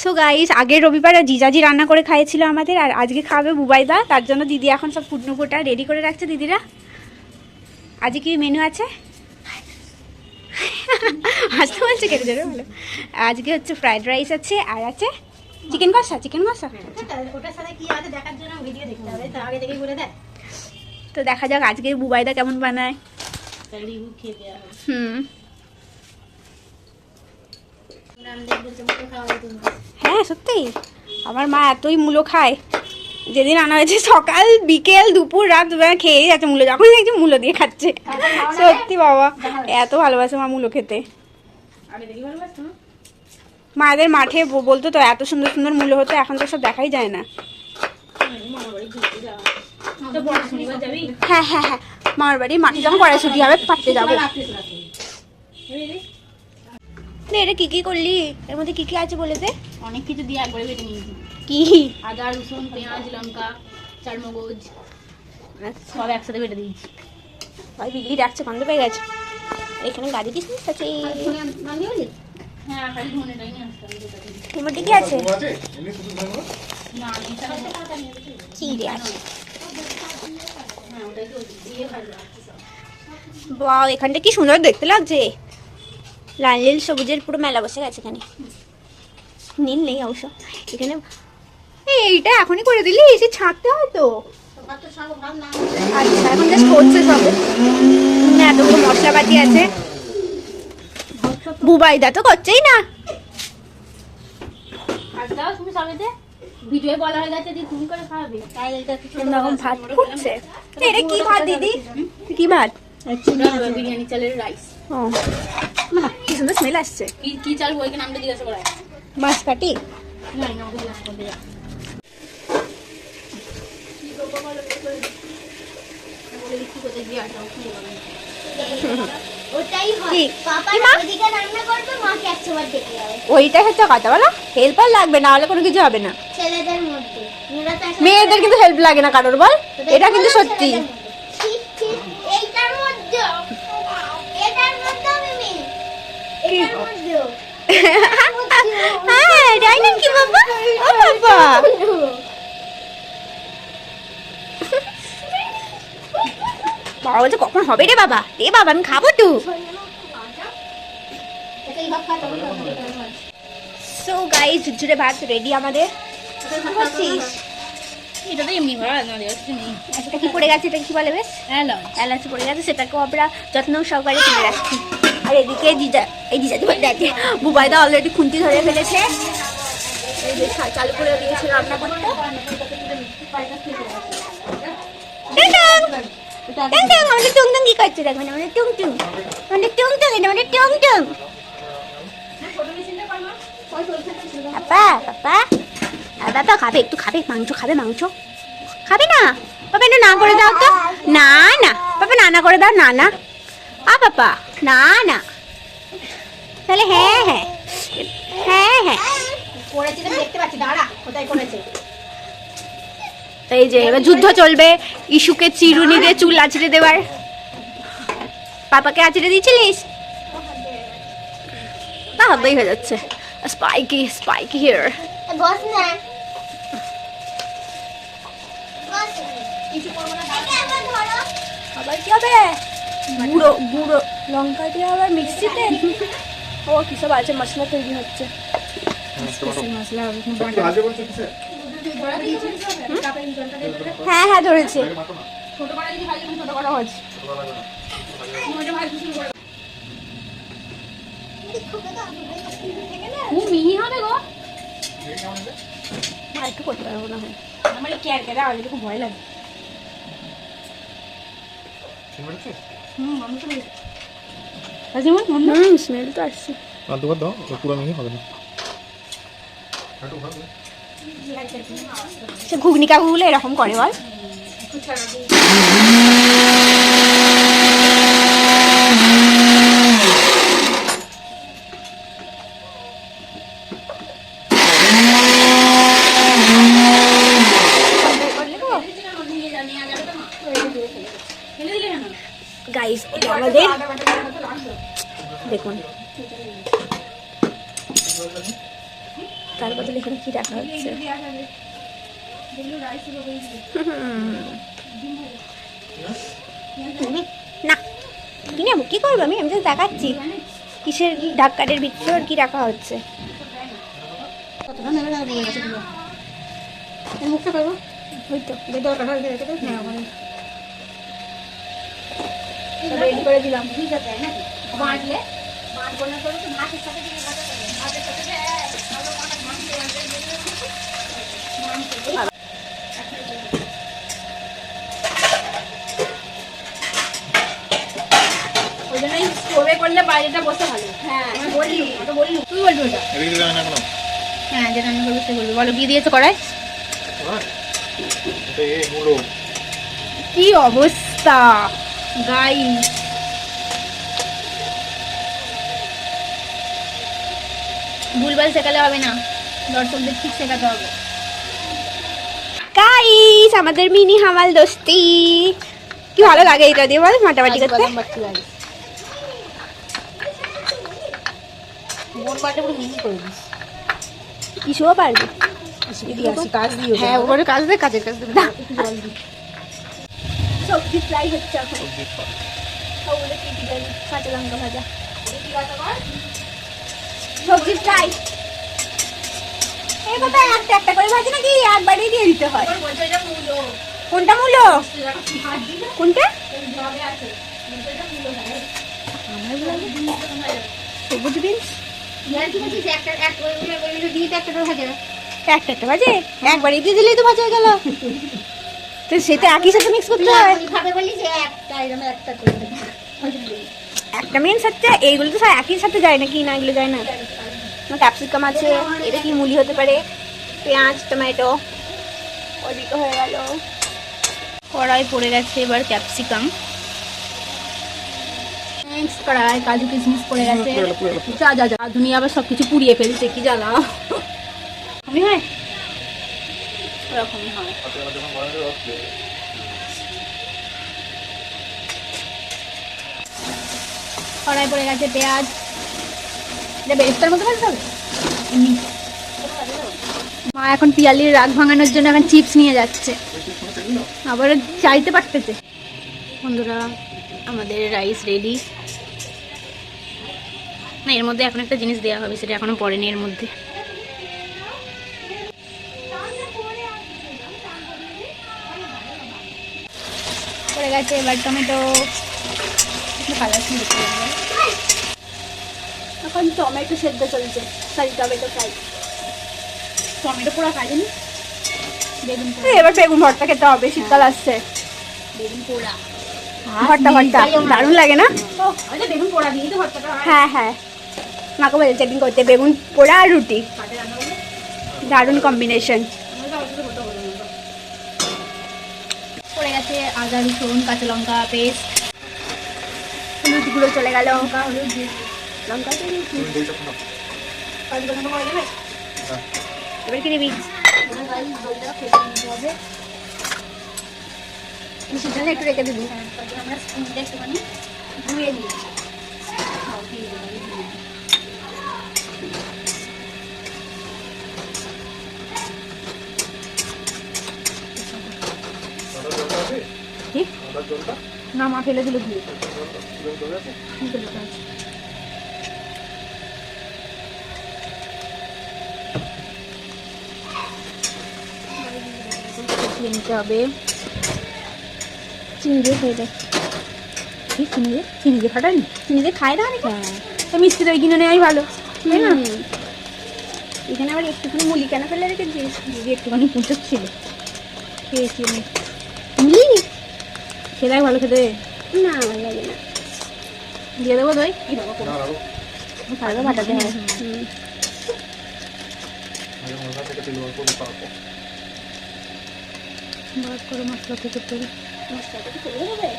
So guys, আগের রবিবার জিজাজি রান্না করে খাইয়েছিল আমাদের, আর আজকে খাবে বুবাইদা। তার জন্য দিদি এখন সব ফুটনুকোটা রেডি করে রাখছে দিদিরা। আজকে কি মেনু আছে? আসতে বলছে কেটে দেবে বলো। আজকে হচ্ছে ফ্রাইড রাইস আছে, আর আছে চিকেন কষা। চিকেন কষা ওটার সাথে কি আছে দেখার জন্য ভিডিও দেখতে হবে, তো আগে থেকেই বলে দেয়। তো দেখা যাক আজকে বুবাইদা কেমন বানায়। রিভিউ খেয়ে দেওয়া হবে। হ্যাঁ সত্যি, আমার মা এতই মূলো খায়। যেদিন আনা হয়েছে সকাল বিকেল দুপুর রাত খেয়েই যাচ্ছে মূলো, যখন দেখছি মূলো দিয়ে খাচ্ছে। সত্যি বাবা, এত ভালোবাসে মা মূলো খেতে। মায়েদের মাঠে বলতো তো এত সুন্দর সুন্দর মূলো হতো, এখন তো সব দেখাই যায় না। হ্যাঁ হ্যাঁ হ্যাঁ, মামার বাড়ি মাঠে যখন পড়ায় ছুটি হবে পাঠতে যাবো। এটা কি কি করলি? এর মধ্যে কি কি আছে বলে দে। অনেক কিছু দিয়ে একবারে বেটে নিয়েছি। কি? আদা, রসুন, পেঁয়াজ, লঙ্কা, চারমগজ সব একসাথে বেটে দিয়েছি। ভাই বিগলি ডাকছে, গন্ধ পেয়ে গেছে। এখানে গাড়ি কিসমিস আছে। হ্যাঁ, খালি ধনেটাই নিয়ে আসতে হবে। এর মধ্যে কি আছে? না, চিড়ে আছে। হ্যাঁ, ওটাই তো দিয়ে খাবো। বাহ, এখানটা কি সুন্দর দেখতে লাগছে। লাল নীল সবুজের পুরো মেলা বসে গেছে এখানে। নীল নেই অবশ্য এখানে। এইটা এখনই করে দিলি, এসে ছাড়তে হয় তো। আচ্ছা, এখন জাস্ট করছে সবে। এতগুলো মশলাপাতি আছে। বুবাইদা তো করছেই না। আজকাল তুমি সবেতে ভিডিও বলা হয়ে গেছে যে তুমি করে খাওয়াবে, তাই এটা কিছু এরকম ভাত ফুটছে। এটা কি ভাত দিদি? কি ভাত? বিরিয়ানি চালের রাইস। ও না, কি সুন্দর স্মেল আসছে। কি কি চাল বইকে নামটা জিজ্ঞাসা করা? মাছ কাটি। না না, ওকে জিজ্ঞাসা করতে যা। ওইটা হচ্ছে কথা বলো, হেল্পার লাগবে, না হলে কোনো কিছু হবে না। ছেলেদের মধ্যে মেয়েদের কিন্তু হেল্প লাগে না কারোর, বল। এটা কিন্তু সত্যি। এইটার মধ্যে আমি মেয়ে, এটার মধ্যে হ্যাঁ, যাই না কি বাবা? ও বাবা, বাবা বলছে কখন হবে রে বাবা? রে বাবা, আমি খাবো তো। সো গাইস, ঝুরঝুরে ভাত রেডি আমাদের। এটা তো এমনি ভাড়া না দেওয়া কিছু নেই। এটা কি পড়ে গেছে? এটা কি বলে বেশ? হ্যালো, এলাচি পড়ে গেছে, সেটাকেও আমরা যত্ন সহকারে তুলে রাখছি। আর এদিকে দেখে বুবাইদা অলরেডি খুন্তি ধরে ফেলেছে। এই যে চালু করে দিয়েছে রান্না করতে। আমাদের টুং টুং কি করছে দেখবেন, আমাদের টুং টুং, আমাদের টুং টুং, এটা আমাদের টুং টুং। পাপা পাপা বাবা খাবে, একটু খাবে মাংস, খাবে মাংস, খাবে না? বাবা একটু না করে দাও তো। না না বাবা, না করে দাও। না না পাপা, না না, তাহলে হ্যাঁ হ্যাঁ হ্যাঁ হ্যাঁ করেছি তো দেখতে পাচ্ছি, দাঁড়া কোথায় করেছে। এই যে এবার যুদ্ধ চলবে ইস্যুকে চিরুনি দিয়ে চুল আঁচড়ে দেওয়ার। পাপাকে আঁচড়ে দিয়েছিলিস? তা হবেই হয়ে যাচ্ছে। Spiky spiky here. বস না, বস কিছু করব না, ধরো। আবার কি হবে? গুঁড়ো গুঁড়ো লঙ্কা দিয়ে আবার মিক্সিতে। ও কি সব আছে, মশলা তৈরি হচ্ছে। হ্যাঁ হ্যাঁ ধরেছে। ছোট করা যদি ভাজি, ছোট করা হচ্ছে। খুব মিহি হবে গো। আর একটু করতে পারবো না। আমার এই ক্যারকেরা আগে খুব ভয় লাগে। স্মেল তো আসছে। সে ঘুগনি কাকুগুলো এরকম করে বল। গাইস, এটা আমাদের দেখুন তার বদলে এখানে কি রাখা হচ্ছে? না কি নেবো, কি করবো আমি? আমি তো দেখাচ্ছি কিসের ঢাক্কাটের ভিতর কি রাখা হচ্ছে। কতটা নেবে না বলে গেছে পুরো। এই মুখটা করবো ওই তো দরকারটা রেখে দে। হ্যাঁ ওখানে রেডি করে দিলাম। ঠিক আছে নাকি বাঁধলে বাঁধ বলে করে তো ভাতের সাথে দিয়ে ভাতের সাথে ভালো কাটা মাছ দিয়ে ওই জন্যই স্টোভে করলে বাইরেটা বসে ভালো। হ্যাঁ আমি বলি, ওটা বলি তুই বলবি ওটা। এদিকে যাবে না কেন? হ্যাঁ যেটা আমি বলবো সে বলবো। বলো কি দিয়েছো কড়াই? এটা এই মুলো। কি অবস্থা গাইস, ভুলভাল শেখালে হবে না, দর্শকদের ঠিক শেখাতে হবে। গাইস আমাদের মিনি হামাল দোস্তি কি ভালো লাগে এটা দিয়ে, বল মাটামাটি করতে। বাদাম বাটতে লাগে মন বাটে পুরো মিহি করে দিস। কিছুও পারবে। কাজ দিও। হ্যাঁ ওখানে কাজ দে, কাজের কাজ দে। জল দি। সবজি ফ্রাই হচ্ছে এখন। সবজি খাও। ওগুলো কি দিবেন? কাঁচা লঙ্কা ভাজা। সবজি ফ্রাই। এই বাবা একটা একটা করে ভাজি নাকি একবারেই দিয়ে দিতে হয়? কোনটা মূলো? কোনটা? সবুজ বিনস একটা একটা ভাজে একবারই দিয়ে দিলেই তো ভাজা হয়ে গেল। তো সেটা একই সাথে মিক্স করতে হয়। একটা মিনস হচ্ছে এইগুলো তো সব একই সাথে যায় না কি? না এগুলো যায় না। ক্যাপসিকাম আছে, এটা কি মুলি হতে পারে, পেঁয়াজ টমেটো ওদিকে হয়ে গেল। কড়াই পড়ে গেছে, এবার ক্যাপসিকাম, কড়াই কাজু কিশমিশ পড়ে গেছে। যা যা যা দুনিয়া আবার সবকিছু পুড়িয়ে ফেলছে, কি জ্বালা। আমি হয় ওরকমই হয়। কড়াই পড়ে গেছে, পেঁয়াজ, এটা বেরেস্তার মতো ভাজতে হবে। মা এখন পিয়ালির রাগ ভাঙানোর জন্য এখন চিপস নিয়ে যাচ্ছে, আবার চাইতে পারতেছে। বন্ধুরা আমাদের রাইস রেডি। না এর মধ্যে এখন একটা জিনিস দেওয়া হবে, সেটা এখনো পড়েনি এর মধ্যে। পড়ে গেছে, এবার টমেটো, কালার কি দেখতে হবে। এখন টমেটো সেদ্ধ চলছে, সরি টমেটো ফ্রাই। টমেটো পোড়া খাইনি, বেগুন পোড়া। এবার বেগুন ভর্তা খেতে হবে, শীতকাল আসছে। বেগুন পোড়া ভর্তা ভর্তা দারুণ লাগে না? আচ্ছা বেগুন পোড়া দিয়ে তো ভর্তাটা হয়। হ্যাঁ হ্যাঁ, মাকে বলেছে একদিন করতে বেগুন পোড়া আর রুটি, দারুণ কম্বিনেশন। পড়ে গেছে আদা রসুন কাঁচা লঙ্কা পেস্ট, হলুদগুলো চলে গেল। লঙ্কা হলুদ দিয়ে লঙ্কা তো দিয়েছি। তুমি দইটা খাও। কাজু বাদাম করে দেবে। এবার কি দিবি? দইটা ফেলে নিতে হবে। সেখানে একটু রেখে দিবি। তারপরে আমরা স্পুনটা একটুখানি ধুয়ে নিই। আদার জলটা আছে? কি? আদার জলটা? না মা ফেলে দিল ধুয়ে। কিরম জল আছে? নিতে হবে। চিনি দিয়ে খেয়ে দেয়। কি চিনি দিয়ে ফাটানি? চিনি দিয়ে খায় না অনেকে? হ্যাঁ তো মিষ্টি দই কিনে নেওয়াই ভালো, তাই না? এখানে আবার একটুখানি মুলি কেন ফেলে রেখেছিস? যদি একটুখানি পুঁচক ছিল খেয়েছি আমি। মুলি খেলাই ভালো খেতে। না ভালো লাগে না। দিয়ে দেবো দই, না আরো ভালো ফাটাতে হয়। আগে মশলা থেকে তেল বার করে পাবো। বার করে মশলা থেকে তেল। মশলাটা কি ফেলে দেবে?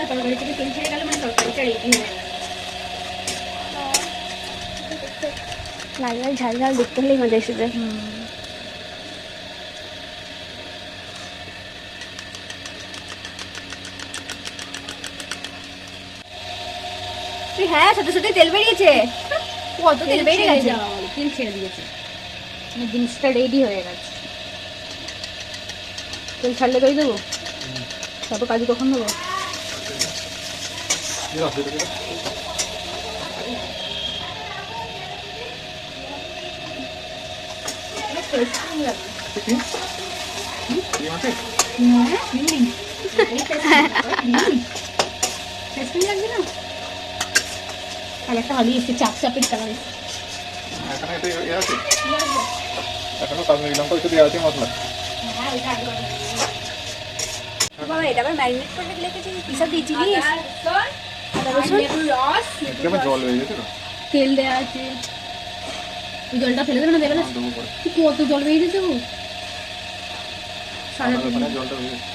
তরকারি থেকে তেল ছেড়ে গেলে মানে তরকারিটা রেডি হয়ে গেল। লাল লাল ঝাল ঝাল দেখতে হলেই মজা এসে যায়। হ্যাঁ সাথে সাথে তেল বেরিয়েছে। কত তেল বেড়ে গেছে? তেল ছেড়ে দিয়েছে, মানে জিনিসটা রেডি হয়ে গেছে। তেল ছাড়লে দই দেবো, তারপর কাজু কখন দেবো? দিলাম, দিলাম, দিলাম। কি? কি আছে? লাগবে না? আর একটা হালি এসে চাপ চাপের কালার। এখানে এটা আছে। এখনো কাশ্মীরি লঙ্কা একটু দেওয়া আছে মশলা। বাবা এটা আবার ম্যারিনেট করে রেখেছি, কি সব দিয়েছিস? কেমন জল হয়ে গেছে না? তেল দেওয়া আছে, জলটা ফেলে দেবে না, দেবে না? দেবো পরে। কত জল বেরিয়ে দিয়েছে গো। আমার ওখানে জলটা হয়ে গেছে।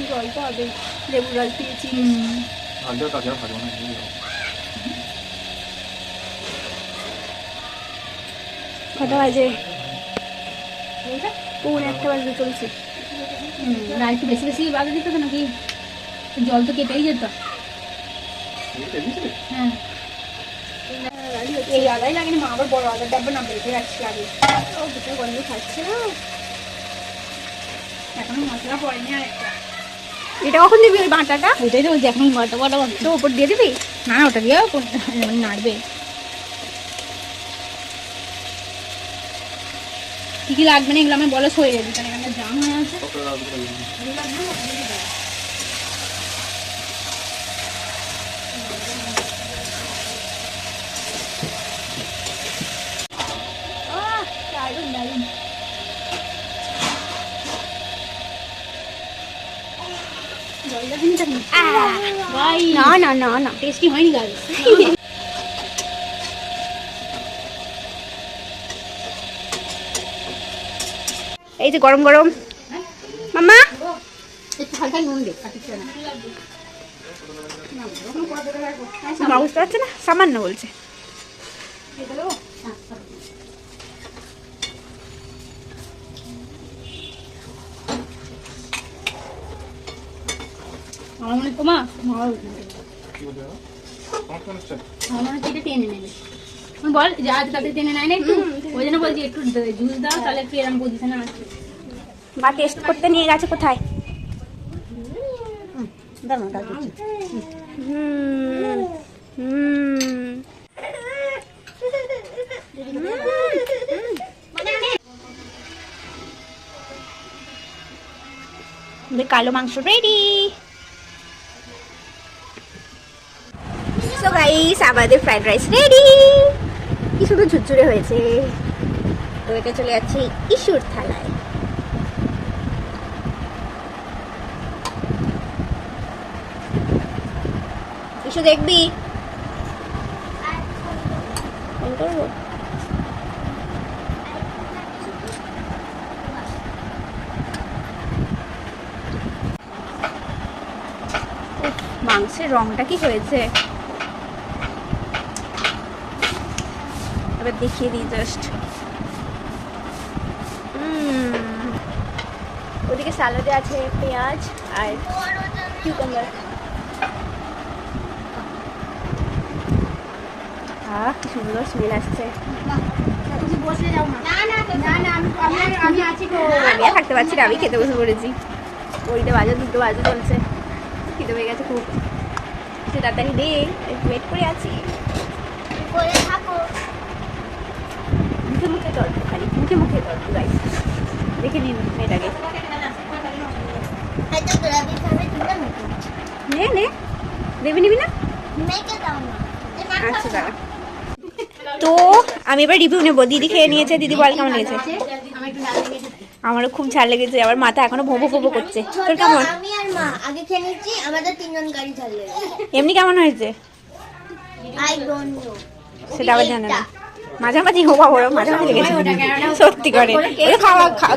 জলটা হবে, লেবু রস দিয়েছি। আর জল কাজে আর খাবো না। কটা বাজে? 1:01 বাজে চলছে। না একটু বেশি বেশি বাজে দিতে তো নাকি? জল তো কেটেই যেত। হ্যাঁ, এই আদাই লাগেনি, মা আবার বড় আদার ডাব্বা না বেঁধে রাখছি লাগে। ও দুটো গন্ধ খাচ্ছে না। এখনো মশলা পড়েনি আর একটা। এটা কখন দিবি ওই বাটাটা? ওইটাই তো বলছি, এখন বড়টা বড় বড়। তো ওপর দিয়ে দিবি? না ওটা দিয়েও মানে নাড়বে। কি কি লাগবে না এগুলো আমি বলো, সয়ে যাবে, কারণ এখানে জাম হয়ে আছে। দারুন দারুন। জলটা দিন থাকি। ভাই না না না না, টেস্টি হয়নি গাইস। এই যে গরম গরম মাম্মা, একটু হালকা নুন দে, কাটিছে না। মা বুঝতে পারছে না, সামান্য বলছে। আমার মনে তোমা কি বলতে হবে? আমার তো হচ্ছে। আমার মনে হচ্ছে এটা টেনে নেবে। বল যা আছে তাতে টেনে নেয় না একটু, ওই জন্য বলছি একটু জুস দাও, তাহলে একটু এরকম পজিশনে আসবে। মা টেস্ট করতে নিয়ে গেছে কোথায়? কালো মাংস রেডি। সো গাইস, আমাদের ফ্রাইড রাইস রেডি। কি শুধু ঝুরঝুরে হয়েছে। তো এটা চলে যাচ্ছে ইস্যুর থালায়। ইস্যু দেখবি? ফোন করবো। মাংসের রংটা কি হয়েছে এবার দেখিয়ে দিই জাস্ট। ওদিকে স্যালাডে আছে পেঁয়াজ আর কিউকাম্বার। কি সুন্দর স্মেল আসছে। আমি আর থাকতে পারছি না, আমি খেতে বসে পড়েছি। ওইটা বাজে 2 বাজে চলছে, খেতে হয়ে গেছে খুব। সে তাড়াতাড়ি দে, ওয়েট করে আছি। মুখে মুখে তর্ক, খালি মুখে মুখে তর্ক গাইস। দেখে নিন মেয়েটাকে। নে নে, দেবে নিবি না? আচ্ছা দাঁড়া। তো আমি এবার রিভিউ নেবো। দিদি খেয়ে নিয়েছে, দিদি বল কেমন লেগেছে? আমারও খুব ঝাল লেগেছে, আবার মাথা এখনো ভোবো ভোবো করছে। তোর কেমন? আমি আর মা আগে খেয়ে নিচ্ছি, আমাদের 3 জন গাড়ি ঝাল লেগেছে। এমনি কেমন হয়েছে আই ডোন্ট নো। সেটা আবার জানে না। মাঝামাঝি হওয়া বড় মাঝামাঝি লেগেছে সত্যি করে। ওই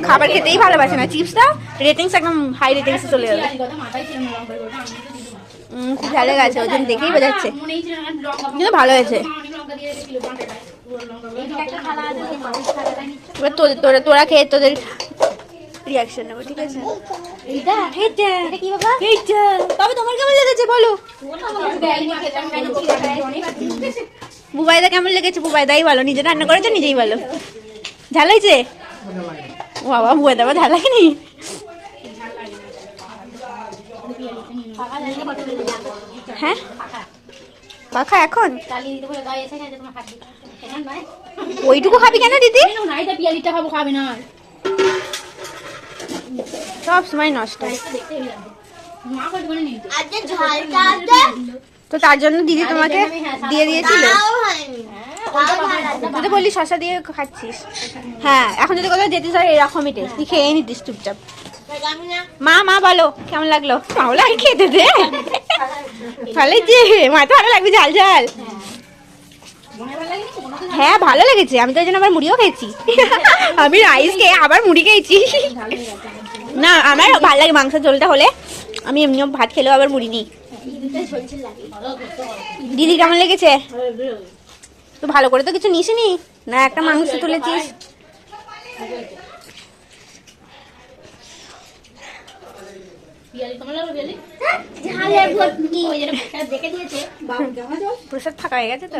খাবার খেতেই ভালোবাসে না। চিপসটা রেটিংস একদম হাই রেটিংসে চলে যাবে। খুব ভালো গেছে, ওই জন্য দেখেই বোঝাচ্ছে। কিন্তু ভালো হয়েছে। এবার তোরা খেয়ে তোদের রিয়াকশন নেবো, ঠিক আছে? এইটা কি বাবা? এইটা তবে তোমার কেমন লেগেছে বলো? বুবাইদা কেমন লেগেছে? বুবাইদাই বলো, নিজে রান্না করেছো নিজেই বলো। ঝাল হয়েছে? ও বাবা, বুবাইদা আবার ঝাল লাগেনি? হ্যাঁ পাখা এখন ওইটুকু খাবি কেন দিদি? পিয়ালিটা খাবো, খাবে না সব সময় নষ্ট। আজকে ঝালটা আছে তো তার জন্য দিদি তোমাকে দিয়ে দিয়েছিল। তাও হয়নি তাও ঝাল আছে। তুই তো বললি শশা দিয়ে খাচ্ছিস। হ্যাঁ, এখন যদি কোথাও যেতে চাই এরকমই টেস্ট, তুই খেয়ে নিতিস চুপচাপ। আমি না মা মা বলো কেমন লাগলো? তাহলে আর খেতে দে। ভালো যে মা তো ভালো লাগবে ঝাল ঝাল। হ্যাঁ ভালো লেগেছে, আমি তো ওই জন্য আবার মুড়িও খেয়েছি। আমি রাইস খেয়ে আবার মুড়ি খেয়েছি। না আমার ভালো লাগে মাংসের ঝোলটা হলে, আমি এমনিও ভাত খেলেও আবার মুড়ি নিই। দিদি কেমন লেগেছে? তো ভালো করে তো কিছু নিসনি না, একটা মাংস তুলেছিস। ঝালে ভর্তি প্রসাদ ফাঁকা হয়ে গেছে তো।